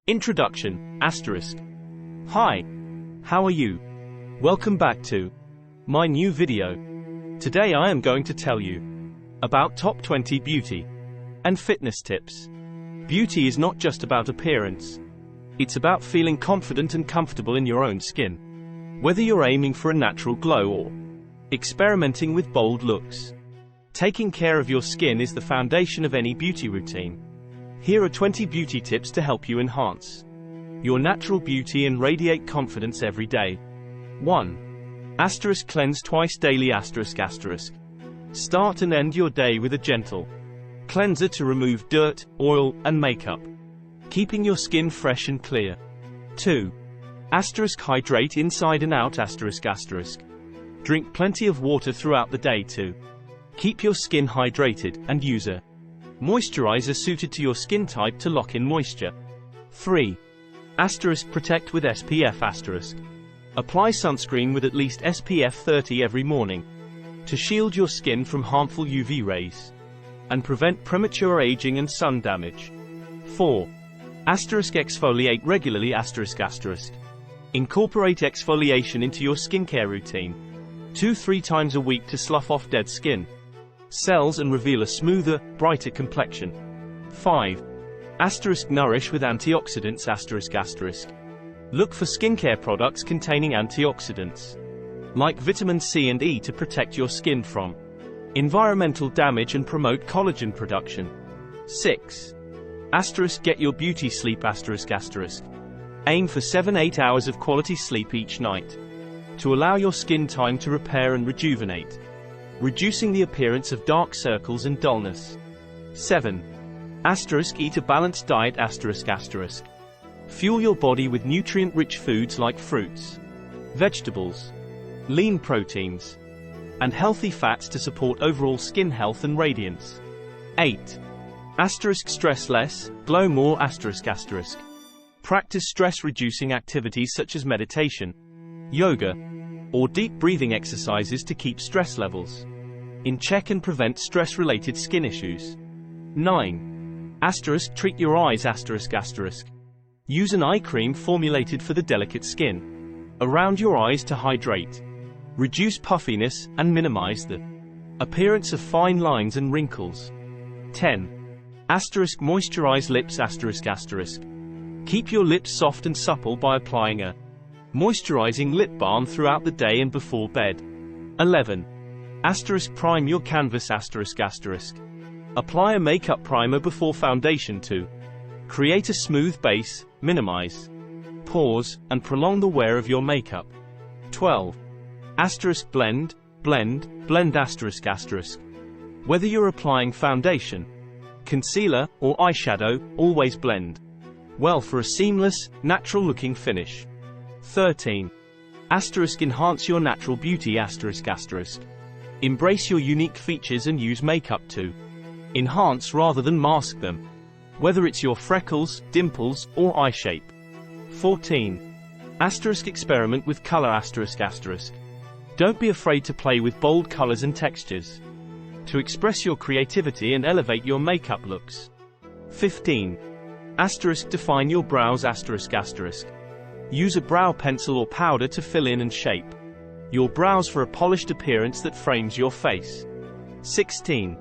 Introduction, asterisk. Hi. How are you? Welcome back to my new video. Today I am going to tell you about top 20 beauty and fitness tips. Beauty is not just about appearance. It's about feeling confident and comfortable in your own skin. Whether you're aiming for a natural glow or experimenting with bold looks, taking care of your skin is the foundation of any beauty routine. Here are 20 beauty tips to help you enhance your natural beauty and radiate confidence every day. 1. Cleanse twice daily. Start and end your day with a gentle cleanser to remove dirt, oil, and makeup, keeping your skin fresh and clear. 2. Hydrate inside and out. Drink plenty of water throughout the day to keep your skin hydrated, and use a moisturizer suited to your skin type to lock in moisture. 3. Protect with SPF. Apply sunscreen with at least SPF 30 every morning to shield your skin from harmful UV rays and prevent premature aging and sun damage. 4. Exfoliate regularly. Incorporate exfoliation into your skincare routine 2-3 times a week to slough off dead skin cells and reveal a smoother, brighter complexion. 5. Nourish with antioxidants. Look for skincare products containing antioxidants like vitamin C and E to protect your skin from environmental damage and promote collagen production. 6. Get your beauty sleep. Aim for 7-8 hours of quality sleep each night to allow your skin time to repair and rejuvenate, reducing the appearance of dark circles and dullness. 7. Eat a balanced diet. Fuel your body with nutrient-rich foods like fruits, vegetables, lean proteins, and healthy fats to support overall skin health and radiance. 8. Stress less, glow more. Practice stress-reducing activities such as meditation, yoga, or deep breathing exercises to keep stress levels in check and prevent stress-related skin issues. 9. Treat your eyes. Use an eye cream formulated for the delicate skin around your eyes to hydrate, reduce puffiness, and minimize the appearance of fine lines and wrinkles. 10. Moisturize lips. Keep your lips soft and supple by applying a moisturizing lip balm throughout the day and before bed. 11. Prime your canvas. Apply a makeup primer before foundation to create a smooth base, minimize pores, and prolong the wear of your makeup. 12. Blend. Whether you're applying foundation, concealer, or eyeshadow, always blend well for a seamless, natural-looking finish. 13. Enhance your natural beauty. Embrace your unique features and use makeup to enhance rather than mask them, whether it's your freckles, dimples, or eye shape. 14. Experiment with color. Don't be afraid to play with bold colors and textures to express your creativity and elevate your makeup looks. 15. Define your brows. Use a brow pencil or powder to fill in and shape your brows for a polished appearance that frames your face. 16.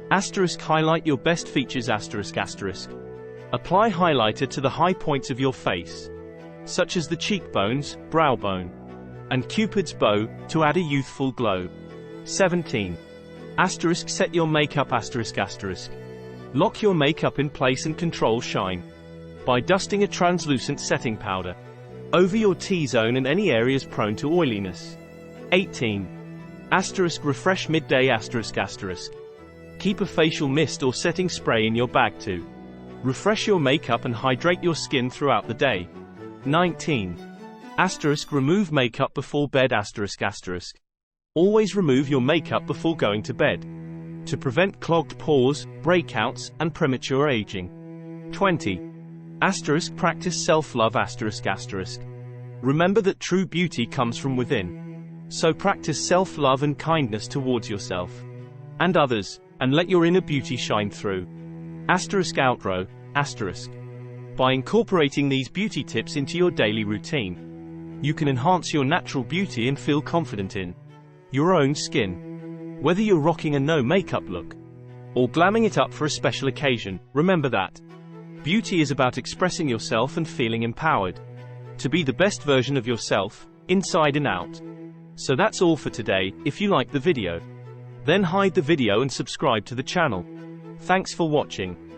Highlight your best features. Apply highlighter to the high points of your face, such as the cheekbones, brow bone, and Cupid's bow, to add a youthful glow. 17. Set your makeup. Lock your makeup in place and control shine by dusting a translucent setting powder over your T-zone and any areas prone to oiliness. 18. Refresh midday. Keep a facial mist or setting spray in your bag to refresh your makeup and hydrate your skin throughout the day. 19. Remove makeup before bed. Always remove your makeup before going to bed to prevent clogged pores, breakouts, and premature aging. 20. Practice self-love. Remember that true beauty comes from within. So practice self-love and kindness towards yourself and others, and let your inner beauty shine through. Outro. By incorporating these beauty tips into your daily routine, you can enhance your natural beauty and feel confident in your own skin. Whether you're rocking a no makeup look or glamming it up for a special occasion, remember that beauty is about expressing yourself and feeling empowered to be the best version of yourself, inside and out. So that's all for today. If you liked the video, then hide the video and subscribe to the channel. Thanks for watching.